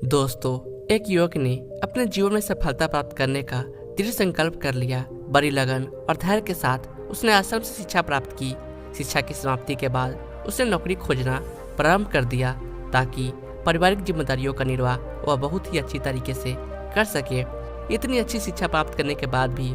दोस्तों, एक युवक ने अपने जीवन में सफलता प्राप्त करने का दृढ़ संकल्प कर लिया। बड़ी लगन और धैर्य के साथ उसने आश्रम से शिक्षा प्राप्त की। शिक्षा की समाप्ति के बाद उसने नौकरी खोजना प्रारंभ कर दिया ताकि पारिवारिक जिम्मेदारियों का निर्वाह वह बहुत ही अच्छी तरीके से कर सके। इतनी अच्छी शिक्षा प्राप्त करने के बाद भी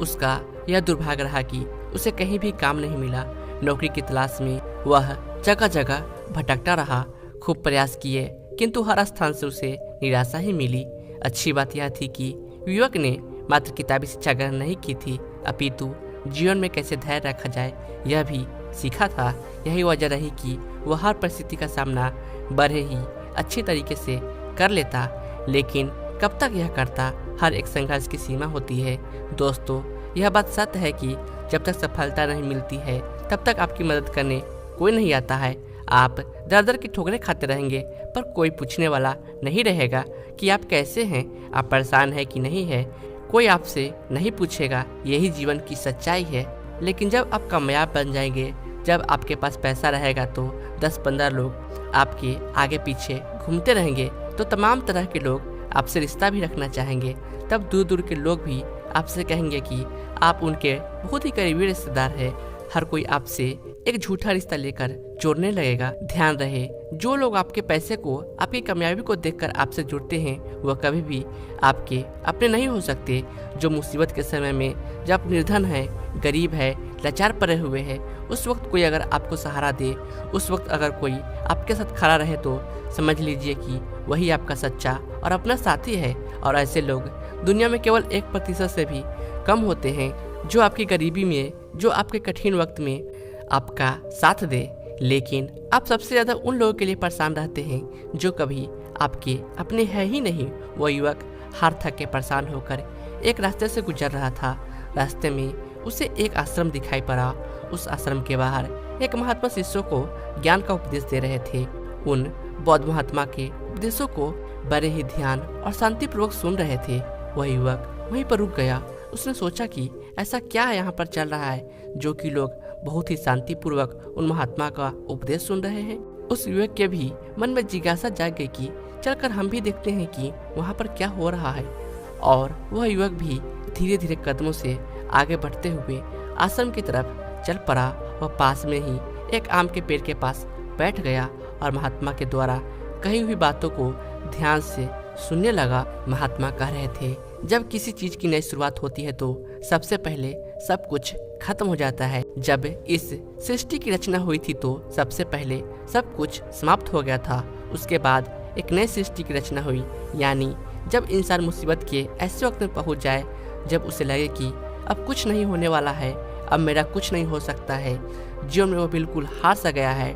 उसका यह दुर्भाग्य रहा कि उसे कहीं भी काम नहीं मिला। नौकरी की तलाश में वह जगह जगह भटकता रहा। खूब प्रयास किए किंतु हर स्थान से उसे निराशा ही मिली। अच्छी बात यह थी कि युवक ने मात्र किताबी शिक्षा ग्रहण नहीं की थी, अपितु जीवन में कैसे धैर्य रखा जाए यह भी सीखा था। यही वजह रही कि वह हर परिस्थिति का सामना बड़े ही अच्छी तरीके से कर लेता। लेकिन कब तक यह करता, हर एक संघर्ष की सीमा होती है। दोस्तों, यह बात सत्य है कि जब तक सफलता नहीं मिलती है तब तक आपकी मदद करने कोई नहीं आता है। आप दर दर की ठोकरें खाते रहेंगे पर कोई पूछने वाला नहीं रहेगा कि आप कैसे हैं, आप परेशान हैं कि नहीं है। कोई आपसे नहीं पूछेगा, यही जीवन की सच्चाई है। लेकिन जब आप कामयाब बन जाएंगे, जब आपके पास पैसा रहेगा तो 10-15 लोग आपके आगे पीछे घूमते रहेंगे, तो तमाम तरह के लोग आपसे रिश्ता भी रखना चाहेंगे। तब दूर दूर के लोग भी आपसे कहेंगे कि आप उनके बहुत ही करीबी रिश्तेदार हैं। हर कोई आपसे एक झूठा रिश्ता लेकर जोड़ने लगेगा। ध्यान रहे, जो लोग आपके पैसे को, आपकी कामयाबी को देखकर आपसे जुड़ते हैं वह कभी भी आपके अपने नहीं हो सकते। जो मुसीबत के समय में, जब आप निर्धन है, गरीब है, लाचार पड़े हुए हैं, उस वक्त कोई अगर आपको सहारा दे, उस वक्त अगर कोई आपके साथ खड़ा रहे तो समझ लीजिए कि वही आपका सच्चा और अपना साथी है। और ऐसे लोग दुनिया में केवल 1% से भी कम होते हैं जो आपकी गरीबी में, जो आपके कठिन वक्त में आपका साथ दे। लेकिन आप सबसे ज़्यादा उन लोगों के लिए परेशान रहते हैं जो कभी आपके अपने हैं ही नहीं। वो युवक हार थक के परेशान होकर एक रास्ते से गुजर रहा था। रास्ते में उसे एक आश्रम दिखाई पड़ा। उस आश्रम के बाहर एक महात्मा शिष्यों को ज्ञान का उपदेश दे रहे थे। उन बौद्ध महात्मा के उपदेशों को बड़े ही ध्यान और शांतिपूर्वक सुन रहे थे। वह युवक वहीं पर रुक गया। उसने सोचा कि ऐसा क्या है यहाँ पर चल रहा है जो कि लोग बहुत ही शांतिपूर्वक उन महात्मा का उपदेश सुन रहे हैं। उस युवक के भी मन में जिज्ञासा जाग गई कि चलकर हम भी देखते हैं कि वहाँ पर क्या हो रहा है। और वह युवक भी धीरे धीरे कदमों से आगे बढ़ते हुए आश्रम की तरफ चल पड़ा। वह पास में ही एक आम के पेड़ के पास बैठ गया और महात्मा के द्वारा कही हुई बातों को ध्यान से सुनने लगा। महात्मा कह रहे थे, जब किसी चीज की नई शुरुआत होती है तो सबसे पहले सब कुछ खत्म हो जाता है। जब इस सृष्टि की रचना हुई थी तो सबसे पहले सब कुछ समाप्त हो गया था। उसके बाद एक नई सृष्टि की रचना हुई। यानी जब इंसान मुसीबत के ऐसे वक्त में पहुंच जाए जब उसे लगे कि अब कुछ नहीं होने वाला है, अब मेरा कुछ नहीं हो सकता है, जीवन में वो बिल्कुल हार सा गया है,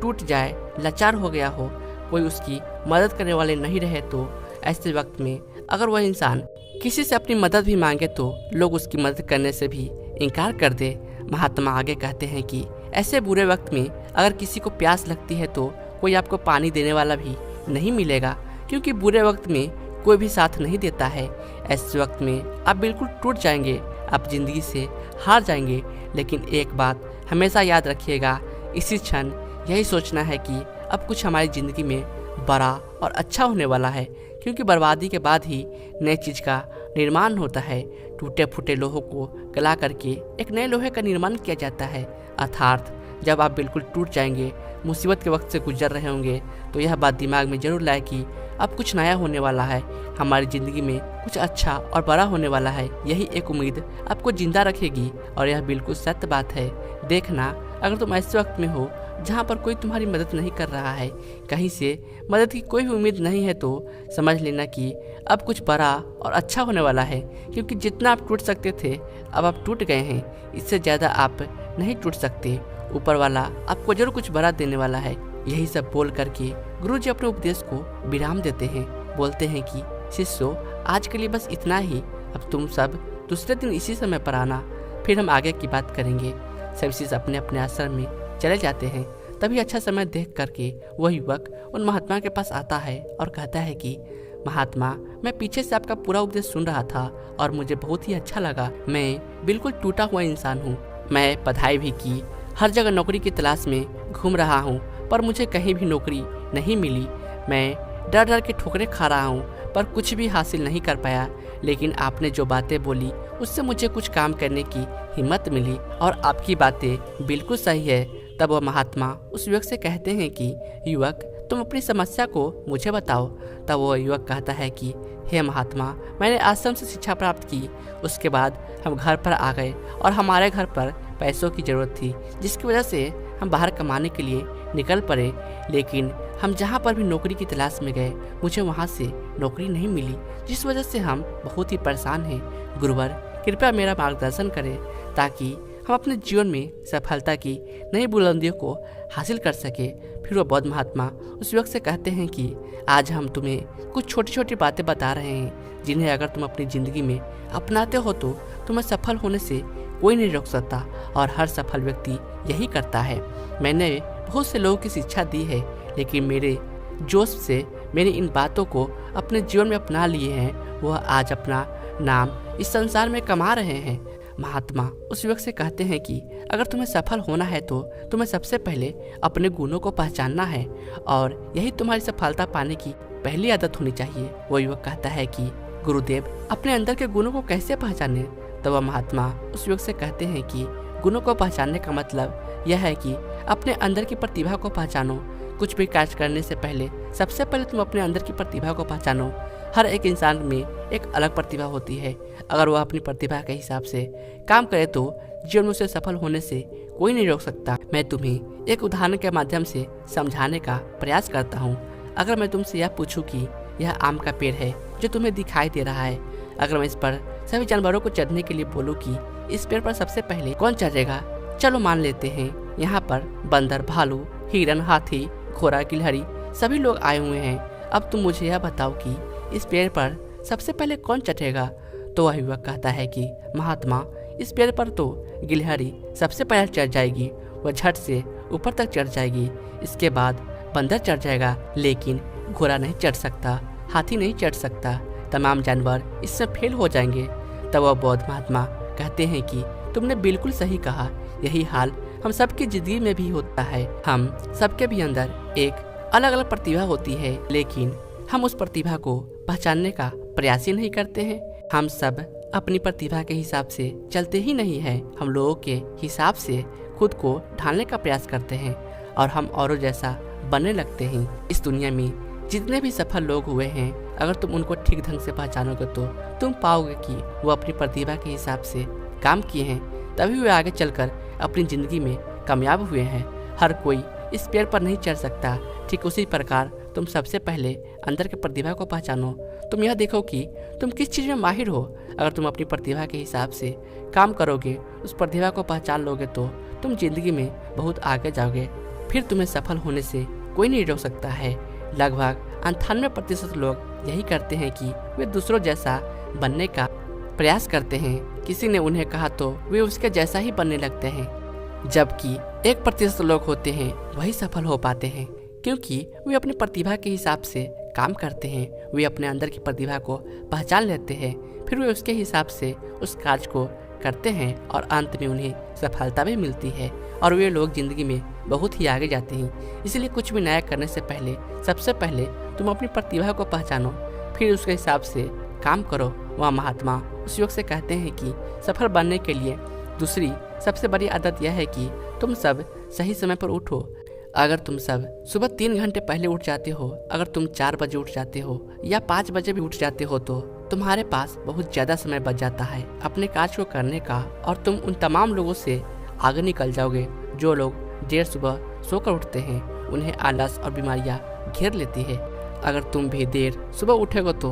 टूट जाए, लाचार हो गया हो, कोई उसकी मदद करने वाले नहीं रहे, तो ऐसे वक्त में अगर वह इंसान किसी से अपनी मदद भी मांगे तो लोग उसकी मदद करने से भी इनकार कर दे। महात्मा आगे कहते हैं कि ऐसे बुरे वक्त में अगर किसी को प्यास लगती है तो कोई आपको पानी देने वाला भी नहीं मिलेगा, क्योंकि बुरे वक्त में कोई भी साथ नहीं देता है। ऐसे वक्त में आप बिल्कुल टूट जाएंगे, आप जिंदगी से हार जाएंगे। लेकिन एक बात हमेशा याद रखिएगा, इसी क्षण यही सोचना है कि अब कुछ हमारी ज़िंदगी में बड़ा और अच्छा होने वाला है, क्योंकि बर्बादी के बाद ही नई चीज़ का निर्माण होता है। टूटे फूटे लोहों को गला करके एक नए लोहे का निर्माण किया जाता है। अर्थात जब आप बिल्कुल टूट जाएंगे, मुसीबत के वक्त से गुजर रहे होंगे, तो यह बात दिमाग में जरूर लाए कि अब कुछ नया होने वाला है, हमारी ज़िंदगी में कुछ अच्छा और बड़ा होने वाला है। यही एक उम्मीद आपको जिंदा रखेगी और यह बिल्कुल सत्य बात है। देखना, अगर तुम ऐसे वक्त में हो जहाँ पर कोई तुम्हारी मदद नहीं कर रहा है, कहीं से मदद की कोई भी उम्मीद नहीं है, तो समझ लेना कि अब कुछ बड़ा और अच्छा होने वाला है। क्योंकि जितना आप टूट सकते थे अब आप टूट गए हैं, इससे ज़्यादा आप नहीं टूट सकते। ऊपर वाला आपको जरूर कुछ बड़ा देने वाला है। यही सब बोल करके गुरुजी अपने उपदेश को विराम देते हैं। बोलते हैं कि शिष्यों, आज के लिए बस इतना ही, अब तुम सब दूसरे दिन इसी समय पर आना, फिर हम आगे की बात करेंगे। सभी शिष्य अपने अपने आश्रम में चले जाते हैं। तभी अच्छा समय देख करके वह युवक उन महात्मा के पास आता है और कहता है कि महात्मा, मैं पीछे से आपका पूरा उपदेश सुन रहा था और मुझे बहुत ही अच्छा लगा। मैं बिल्कुल टूटा हुआ इंसान हूँ। मैं पढ़ाई भी की, हर जगह नौकरी की तलाश में घूम रहा हूँ, पर मुझे कहीं भी नौकरी नहीं मिली। मैं डर डर के ठोकरें खा रहा हूँ पर कुछ भी हासिल नहीं कर पाया, लेकिन आपने जो बातें बोली उससे मुझे कुछ काम करने की हिम्मत मिली और आपकी बातें बिल्कुल सही है। तब वह महात्मा उस युवक से कहते हैं कि युवक, तुम अपनी समस्या को मुझे बताओ। तब वो युवक कहता है कि हे महात्मा, मैंने आश्रम से शिक्षा प्राप्त की, उसके बाद हम घर पर आ गए और हमारे घर पर पैसों की ज़रूरत थी, जिसकी वजह से हम बाहर कमाने के लिए निकल पड़े। लेकिन हम जहाँ पर भी नौकरी की तलाश में गए, मुझे वहाँ से नौकरी नहीं मिली, जिस वजह से हम बहुत ही परेशान हैं। गुरुवर, कृपया मेरा मार्गदर्शन करें ताकि हम अपने जीवन में सफलता की नई बुलंदियों को हासिल कर सके। फिर वो बौद्ध महात्मा उस युवक से कहते हैं कि आज हम तुम्हें कुछ छोटी छोटी बातें बता रहे हैं, जिन्हें अगर तुम अपनी ज़िंदगी में अपनाते हो तो तुम्हें सफल होने से कोई नहीं रोक सकता और हर सफल व्यक्ति यही करता है। मैंने बहुत से लोगों की शिक्षा दी है, लेकिन मेरे जोश से मैंने इन बातों को अपने जीवन में अपना लिए हैं। वह आज अपना नाम इस संसार में कमा रहे हैं। महात्मा उस युवक से कहते हैं कि अगर तुम्हें सफल होना है तो तुम्हें सबसे पहले अपने गुणों को पहचानना है और यही तुम्हारी सफलता पाने की पहली आदत होनी चाहिए। वो युवक कहता है कि गुरुदेव, अपने अंदर के गुणों को कैसे पहचाने? तो वह महात्मा उस युवक से कहते हैं कि गुणों को पहचानने का मतलब यह है कि अपने अंदर की प्रतिभा को पहचानो। कुछ भी कार्य करने से पहले सबसे पहले तुम अपने अंदर की प्रतिभा को पहचानो। हर एक इंसान में एक अलग प्रतिभा होती है। अगर वह अपनी प्रतिभा के हिसाब से काम करे तो जीवन में उसे सफल होने से कोई नहीं रोक सकता। मैं तुम्हें एक उदाहरण के माध्यम से समझाने का प्रयास करता हूँ। अगर मैं तुमसे यह पूछूं कि यह आम का पेड़ है जो तुम्हें दिखाई दे रहा है, अगर मैं इस पर सभी जानवरों को चढ़ने के लिए बोलूँ कि इस पेड़ पर सबसे पहले कौन चढ़ेगा? चलो मान लेते हैं यहाँ पर बंदर, भालू, हिरन, हाथी, घोड़ा, गिलहरी सभी लोग आए हुए हैं। अब तुम मुझे यह बताओ कि इस पेड़ पर सबसे पहले कौन चढ़ेगा? तो वह युवक कहता है कि महात्मा, इस पेड़ पर तो गिलहरी सबसे पहले चढ़ जाएगी। वह झट से ऊपर तक चढ़ जाएगी। इसके बाद बंदर चढ़ जाएगा, लेकिन घोड़ा नहीं चढ़ सकता, हाथी नहीं चढ़ सकता। तमाम जानवर इससे फेल हो जाएंगे। तब वह बौद्ध महात्मा कहते हैं कि तुमने बिल्कुल सही कहा। यही हाल हम सबकी जिंदगी में भी होता है। हम सबके भी अंदर एक अलग अलग प्रतिभा होती है, लेकिन हम उस प्रतिभा को पहचानने का प्रयास ही नहीं करते हैं। हम सब अपनी प्रतिभा के हिसाब से चलते ही नहीं हैं। हम लोगों के हिसाब से खुद को ढालने का प्रयास करते हैं और हम औरों जैसा बनने लगते हैं। इस दुनिया में जितने भी सफल लोग हुए हैं, अगर तुम उनको ठीक ढंग से पहचानोगे तो तुम पाओगे कि वो अपनी प्रतिभा के हिसाब से काम किए हैं, तभी वे आगे चलकर अपनी ज़िंदगी में कामयाब हुए हैं। हर कोई इस पेड़ पर नहीं चढ़ सकता। ठीक उसी प्रकार तुम सबसे पहले अंदर की प्रतिभा को पहचानो। तुम यह देखो कि तुम किस चीज़ में माहिर हो। अगर तुम अपनी प्रतिभा के हिसाब से काम करोगे, उस प्रतिभा को पहचान लोगे तो तुम जिंदगी में बहुत आगे जाओगे। फिर तुम्हें सफल होने से कोई नहीं रोक सकता है। लगभग 98% लोग यही करते हैं कि वे दूसरों जैसा बनने का प्रयास करते हैं। किसी ने उन्हें कहा तो वे उसके जैसा ही बनने लगते हैं, जबकि 1% लोग होते हैं वही सफल हो पाते हैं, क्योंकि वे अपनी प्रतिभा के हिसाब से काम करते हैं। वे अपने अंदर की प्रतिभा को पहचान लेते हैं, फिर वे उसके हिसाब से उस कार्य को करते हैं और अंत में उन्हें सफलता भी मिलती है और वे लोग जिंदगी में बहुत ही आगे जाते हैं। इसलिए कुछ भी नया करने से पहले सबसे पहले तुम अपनी प्रतिभा को पहचानो, फिर उसके हिसाब से काम करो। वह महात्मा उस युवक से कहते हैं कि सफल बनने के लिए दूसरी सबसे बड़ी आदत यह है कि तुम सब सही समय पर उठो। अगर तुम सब सुबह 3 घंटे पहले उठ जाते हो, अगर तुम 4 बजे उठ जाते हो या 5 बजे भी उठ जाते हो, तो तुम्हारे पास बहुत ज़्यादा समय बच जाता है अपने कार्य को करने का और तुम उन तमाम लोगों से आगे निकल जाओगे जो लोग देर सुबह सोकर उठते हैं। उन्हें आलस और बीमारियां घेर लेती है। अगर तुम भी देर सुबह उठोगे तो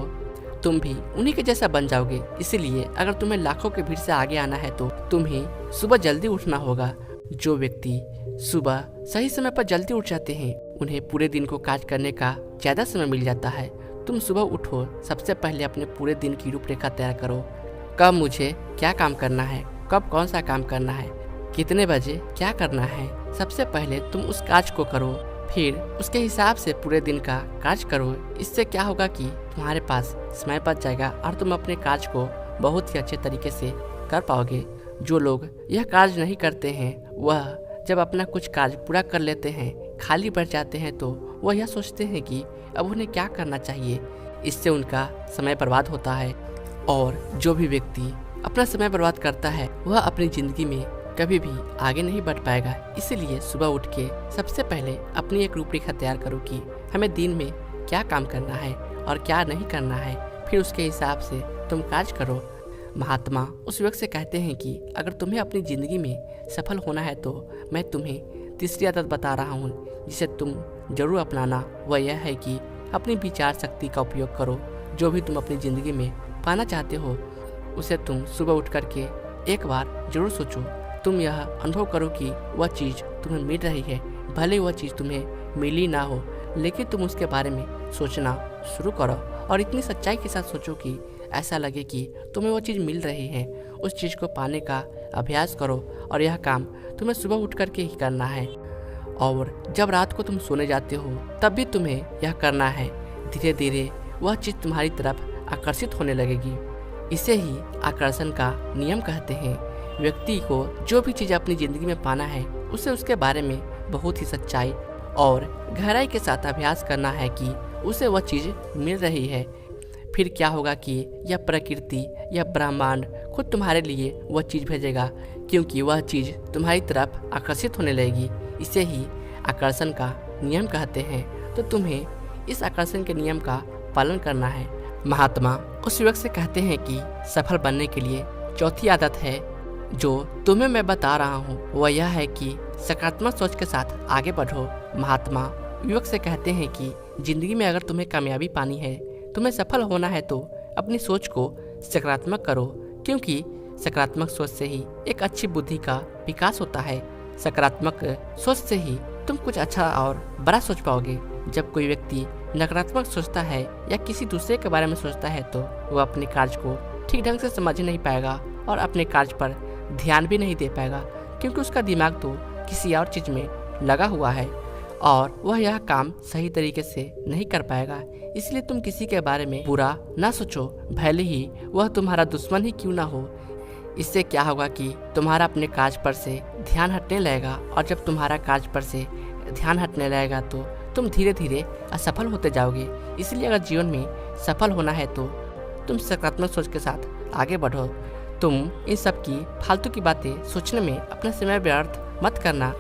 तुम भी उन्हीं के जैसा बन जाओगे। इसीलिए अगर तुम्हें लाखों के भीड़ से आगे आना है तो तुम्हें सुबह जल्दी उठना होगा। जो व्यक्ति सुबह सही समय पर जल्दी उठ जाते हैं, उन्हें पूरे दिन को कार्य करने का ज़्यादा समय मिल जाता है। तुम सुबह उठो, सबसे पहले अपने पूरे दिन की रूपरेखा तैयार करो। कब मुझे क्या काम करना है, कब कौन सा काम करना है, कितने बजे क्या करना है। सबसे पहले तुम उस कार्य को करो, फिर उसके हिसाब से पूरे दिन का कार्य करो। इससे क्या होगा कि तुम्हारे पास समय बच जाएगा और तुम अपने कार्य को बहुत ही अच्छे तरीके से कर पाओगे। जो लोग यह कार्य नहीं करते हैं, वह जब अपना कुछ कार्य पूरा कर लेते हैं, खाली बैठ जाते हैं तो वह यह सोचते हैं कि अब उन्हें क्या करना चाहिए। इससे उनका समय बर्बाद होता है और जो भी व्यक्ति अपना समय बर्बाद करता है वह अपनी ज़िंदगी में कभी भी आगे नहीं बढ़ पाएगा। इसीलिए सुबह उठ के सबसे पहले अपनी एक रूपरेखा तैयार करो कि हमें दिन में क्या काम करना है और क्या नहीं करना है, फिर उसके हिसाब से तुम कार्य करो। महात्मा उस युवक से कहते हैं कि अगर तुम्हें अपनी ज़िंदगी में सफल होना है तो मैं तुम्हें तीसरी आदत बता रहा हूँ जिसे तुम जरूर अपनाना। वह यह है कि अपनी विचार शक्ति का उपयोग करो। जो भी तुम अपनी ज़िंदगी में पाना चाहते हो उसे तुम सुबह उठ करके एक बार जरूर सोचो। तुम यह अनुभव करो कि वह चीज़ तुम्हें मिल रही है, भले वह चीज़ तुम्हें मिली ना हो, लेकिन तुम उसके बारे में सोचना शुरू करो और इतनी सच्चाई के साथ सोचो कि ऐसा लगे कि तुम्हें वो चीज़ मिल रही है। उस चीज़ को पाने का अभ्यास करो और यह काम तुम्हें सुबह उठ करके ही करना है। और जब रात को तुम सोने जाते हो तब भी तुम्हें यह करना है। धीरे धीरे वह चीज़ तुम्हारी तरफ आकर्षित होने लगेगी। इसे ही आकर्षण का नियम कहते हैं। व्यक्ति को जो भी चीज़ अपनी ज़िंदगी में पाना है उसे उसके बारे में बहुत ही सच्चाई और गहराई के साथ अभ्यास करना है कि उसे वह चीज़ मिल रही है। फिर क्या होगा कि यह प्रकृति या ब्रह्मांड खुद तुम्हारे लिए वह चीज़ भेजेगा, क्योंकि वह चीज़ तुम्हारी तरफ आकर्षित होने लगेगी। इसे ही आकर्षण का नियम कहते हैं। तो तुम्हें इस आकर्षण के नियम का पालन करना है। महात्मा उस युवक से कहते हैं कि सफल बनने के लिए चौथी आदत है जो तुम्हें मैं बता रहा हूँ, वह यह है कि सकारात्मक सोच के साथ आगे बढ़ो। महात्मा युवक से कहते हैं कि जिंदगी में अगर तुम्हें कामयाबी पानी है, तुम्हें सफल होना है तो अपनी सोच को सकारात्मक करो, क्योंकि सकारात्मक सोच से ही एक अच्छी बुद्धि का विकास होता है। सकारात्मक सोच से ही तुम कुछ अच्छा और बड़ा सोच पाओगे। जब कोई व्यक्ति नकारात्मक सोचता है या किसी दूसरे के बारे में सोचता है तो वह अपने कार्य को ठीक ढंग से समझ नहीं पाएगा और अपने कार्य पर ध्यान भी नहीं दे पाएगा, क्योंकि उसका दिमाग तो किसी और चीज़ में लगा हुआ है और वह यह काम सही तरीके से नहीं कर पाएगा। इसलिए तुम किसी के बारे में बुरा ना सोचो, भले ही वह तुम्हारा दुश्मन ही क्यों ना हो। इससे क्या होगा कि तुम्हारा अपने कार्य पर से ध्यान हटने लगेगा और जब तुम्हारा कार्य पर से ध्यान हटने लगेगा तो तुम धीरे धीरे असफल होते जाओगे। इसलिए अगर जीवन में सफल होना है तो तुम सकारात्मक सोच के साथ आगे बढ़ो। तुम इन सब की फालतू की बातें सोचने में अपना समय व्यर्थ मत करना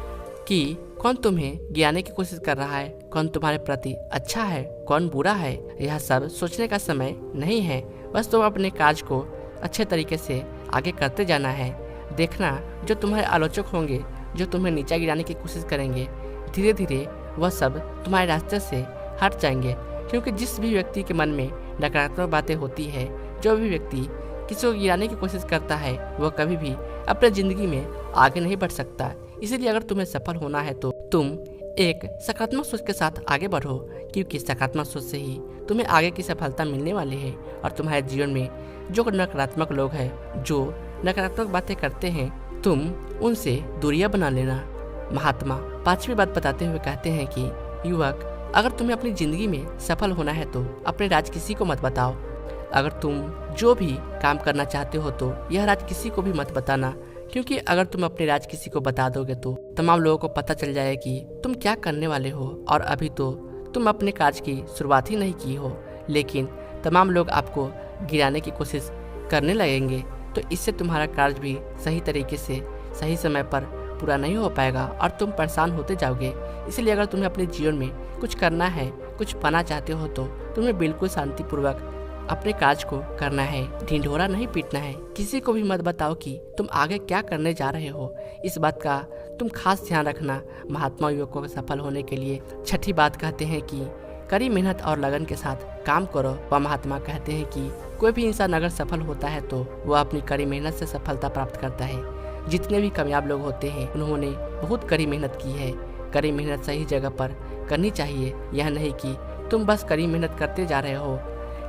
कि कौन तुम्हें गिराने की कोशिश कर रहा है, कौन तुम्हारे प्रति अच्छा है, कौन बुरा है। यह सब सोचने का समय नहीं है। बस तुम अपने कार्य को अच्छे तरीके से आगे करते जाना है। देखना जो तुम्हारे आलोचक होंगे, जो तुम्हें नीचा गिराने की कोशिश करेंगे, धीरे धीरे वह सब तुम्हारे रास्ते से हट जाएंगे। क्योंकि जिस भी व्यक्ति के मन में नकारात्मक बातें होती है, जो भी व्यक्ति किसी को गिराने की कोशिश करता है, वह कभी भी अपनी ज़िंदगी में आगे नहीं बढ़ सकता। इसलिए अगर तुम्हें सफल होना है तो तुम एक सकारात्मक सोच के साथ आगे बढ़ो, क्योंकि सकारात्मक सोच से ही तुम्हें आगे की सफलता मिलने वाली है। और तुम्हारे जीवन में जो नकारात्मक लोग हैं, जो नकारात्मक बातें करते हैं, तुम उनसे दूरियां बना लेना। महात्मा पांचवी बात बताते हुए कहते हैं कि युवक, अगर तुम्हें अपनी ज़िंदगी में सफल होना है तो अपने राज किसी को मत बताओ। अगर तुम जो भी काम करना चाहते हो तो यह राज किसी को भी मत बताना, क्योंकि अगर तुम अपने राज किसी को बता दोगे तो तमाम लोगों को पता चल जाएगा कि तुम क्या करने वाले हो। और अभी तो तुम अपने कार्य की शुरुआत ही नहीं की हो, लेकिन तमाम लोग आपको गिराने की कोशिश करने लगेंगे। तो इससे तुम्हारा कार्य भी सही तरीके से सही समय पर पूरा नहीं हो पाएगा और तुम परेशान होते जाओगे। इसलिए अगर तुम्हें अपने जीवन में कुछ करना है, कुछ पाना चाहते हो तो तुम्हें बिल्कुल शांतिपूर्वक अपने कार्य को करना है, ढिंढोरा नहीं पीटना है। किसी को भी मत बताओ कि तुम आगे क्या करने जा रहे हो। इस बात का तुम खास ध्यान रखना। महात्मा युवकों को सफल होने के लिए छठी बात कहते हैं कि कड़ी मेहनत और लगन के साथ काम करो। वह महात्मा कहते हैं कि कोई भी इंसान अगर सफल होता है तो वह अपनी कड़ी मेहनत से सफलता प्राप्त करता है। जितने भी कामयाब लोग होते हैं उन्होंने बहुत कड़ी मेहनत की है। कड़ी मेहनत सही जगह पर करनी चाहिए। यह नहीं कि तुम बस कड़ी मेहनत करते जा रहे हो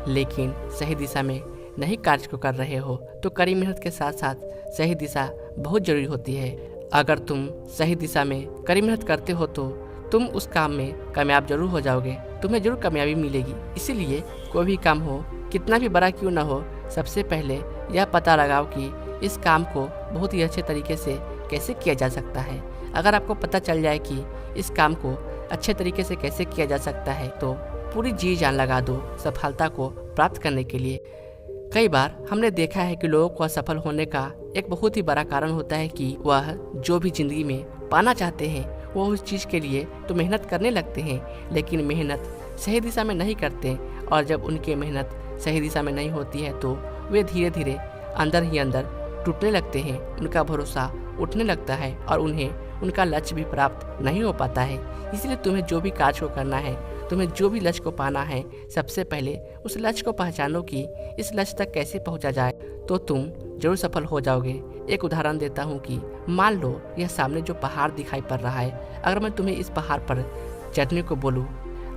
लेकिन सही दिशा में नहीं कार्य को कर रहे हो। तो कड़ी मेहनत के साथ साथ सही दिशा बहुत जरूरी होती है। अगर तुम सही दिशा में कड़ी मेहनत करते हो तो तुम उस काम में कामयाब जरूर हो जाओगे, तुम्हें जरूर कामयाबी मिलेगी। इसीलिए कोई भी काम हो, कितना भी बड़ा क्यों ना हो, सबसे पहले यह पता लगाओ कि इस काम को बहुत ही अच्छे तरीके से कैसे किया जा सकता है। अगर आपको पता चल जाए कि इस काम को अच्छे तरीके से कैसे किया जा सकता है, तो पूरी जी जान लगा दो सफलता को प्राप्त करने के लिए। कई बार हमने देखा है कि लोगों को असफल होने का एक बहुत ही बड़ा कारण होता है कि वह जो भी जिंदगी में पाना चाहते हैं वो उस चीज़ के लिए तो मेहनत करने लगते हैं, लेकिन मेहनत सही दिशा में नहीं करते, और जब उनकी मेहनत सही दिशा में नहीं होती है तो वे धीरे धीरे अंदर ही अंदर टूटने लगते हैं, उनका भरोसा उठने लगता है और उन्हें उनका लक्ष्य भी प्राप्त नहीं हो पाता है। इसलिए तुम्हें जो भी कार्य को करना है, तुम्हें जो भी लक्ष्य को पाना है, सबसे पहले उस लक्ष्य को पहचानो कि इस लक्ष्य तक कैसे पहुंचा जाए, तो तुम जरूर सफल हो जाओगे। एक उदाहरण देता हूं कि मान लो यह सामने जो पहाड़ दिखाई पड़ रहा है, अगर मैं तुम्हें इस पहाड़ पर चढ़ने को बोलूं,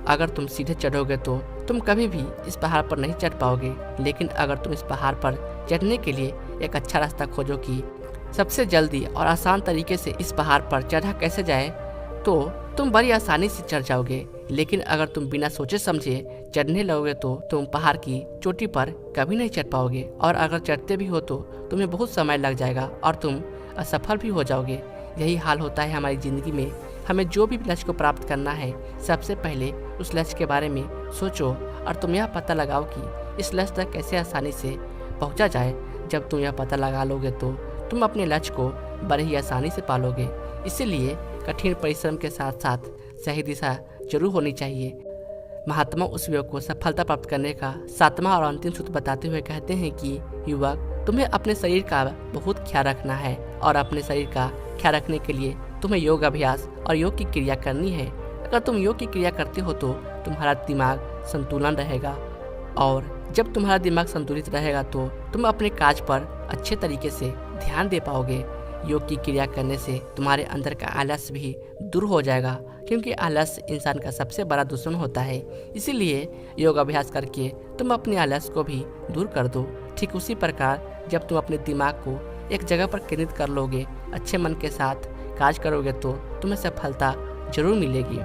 अगर तुम सीधे चढ़ोगे तो तुम कभी भी इस पहाड़ पर नहीं चढ़ पाओगे, लेकिन अगर तुम इस पहाड़ पर चढ़ने के लिए एक अच्छा रास्ता खोजो कि सबसे जल्दी और आसान तरीके से इस पहाड़ पर चढ़ा कैसे जाए, तो तुम बड़ी आसानी से चढ़ जाओगे। लेकिन अगर तुम बिना सोचे समझे चढ़ने लगोगे तो तुम पहाड़ की चोटी पर कभी नहीं चढ़ पाओगे, और अगर चढ़ते भी हो तो तुम्हें बहुत समय लग जाएगा और तुम असफल भी हो जाओगे। यही हाल होता है हमारी ज़िंदगी में। हमें जो भी लक्ष्य को प्राप्त करना है, सबसे पहले उस लक्ष्य के बारे में सोचो और तुम यह पता लगाओ कि इस लक्ष्य तक कैसे आसानी से पहुंचा जाए। जब तुम यह पता लगा लोगे तो तुम अपने लक्ष्य को बड़े ही आसानी से पालोगे। इसीलिए कठिन परिश्रम के साथ साथ सही दिशा जरूर होनी चाहिए। महात्मा उस युवक को सफलता प्राप्त करने का 7वां और अंतिम सूत्र बताते हुए कहते हैं कि युवक, तुम्हें अपने शरीर का बहुत ख्याल रखना है, और अपने शरीर का ख्याल रखने के लिए तुम्हें योग अभ्यास और योग की क्रिया करनी है। अगर तुम योग की क्रिया करते हो तो तुम्हारा दिमाग संतुलन रहेगा, और जब तुम्हारा दिमाग संतुलित रहेगा तो तुम अपने कार्य पर अच्छे तरीके से ध्यान दे पाओगे। योग की क्रिया करने से तुम्हारे अंदर का आलस्य भी दूर हो जाएगा, क्योंकि आलस्य इंसान का सबसे बड़ा दुश्मन होता है। इसीलिए योग अभ्यास करके तुम अपने आलस्य को भी दूर कर दो। ठीक उसी प्रकार जब तुम अपने दिमाग को एक जगह पर केंद्रित कर लोगे, अच्छे मन के साथ कार्य करोगे, तो तुम्हें सफलता जरूर मिलेगी,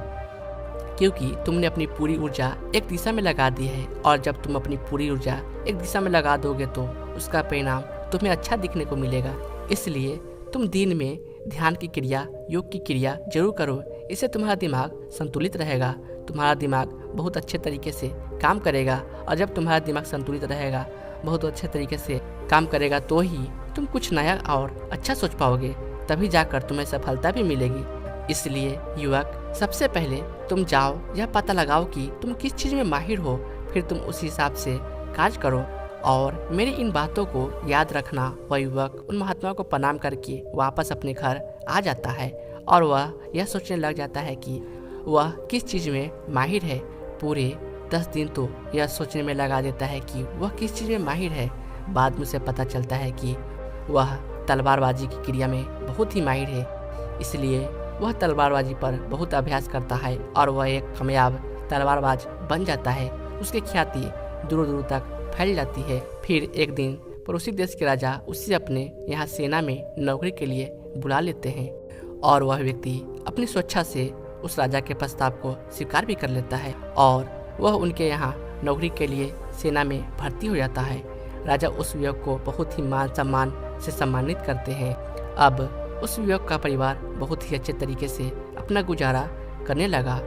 क्योंकि तुमने अपनी पूरी ऊर्जा एक दिशा में लगा दी है। और जब तुम अपनी पूरी ऊर्जा एक दिशा में लगा दोगे तो उसका परिणाम तुम्हें अच्छा दिखने को मिलेगा। इसलिए तुम दिन में ध्यान की क्रिया, योग की क्रिया जरूर करो। इससे तुम्हारा दिमाग संतुलित रहेगा, तुम्हारा दिमाग बहुत अच्छे तरीके से काम करेगा, और जब तुम्हारा दिमाग संतुलित रहेगा, बहुत अच्छे तरीके से काम करेगा, तो ही तुम कुछ नया और अच्छा सोच पाओगे, तभी जाकर तुम्हें सफलता भी मिलेगी। इसलिए युवक, सबसे पहले तुम जाओ यह पता लगाओ कि तुम किस चीज़ में माहिर हो, फिर तुम उस हिसाब से कार्य करो। और मेरी इन बातों को याद रखना। वह युवक उन महात्माओं को प्रणाम करके वापस अपने घर आ जाता है, और वह यह सोचने लग जाता है कि वह किस चीज़ में माहिर है। पूरे 10 दिन तो यह सोचने में लगा देता है कि वह किस चीज़ में माहिर है। बाद में उसे पता चलता है कि वह तलवारबाजी की क्रिया में बहुत ही माहिर है। इसलिए वह तलवारबाजी पर बहुत अभ्यास करता है और वह एक कामयाब तलवारबाज बन जाता है। उसकी ख्याति दूर दूर तक फैल जाती है। फिर एक दिन पड़ोसी देश के राजा उसे अपने यहाँ सेना में नौकरी के लिए बुला लेते हैं, और वह व्यक्ति अपनी स्वेच्छा से उस राजा के प्रस्ताव को स्वीकार भी कर लेता है, और वह उनके यहाँ नौकरी के लिए सेना में भर्ती हो जाता है। राजा उस युवक को बहुत ही मान सम्मान से सम्मानित करते हैं। अब उस युवक का परिवार बहुत ही अच्छे तरीके से अपना गुजारा करने लगा।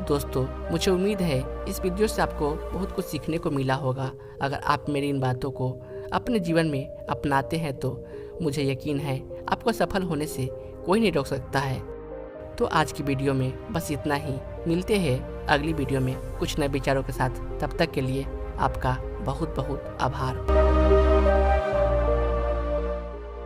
दोस्तों, मुझे उम्मीद है इस वीडियो से आपको बहुत कुछ सीखने को मिला होगा। अगर आप मेरी इन बातों को अपने जीवन में अपनाते हैं तो मुझे यकीन है आपको सफल होने से कोई नहीं रोक सकता है। तो आज की वीडियो में बस इतना ही। मिलते हैं अगली वीडियो में कुछ नए विचारों के साथ। तब तक के लिए आपका बहुत बहुत आभार।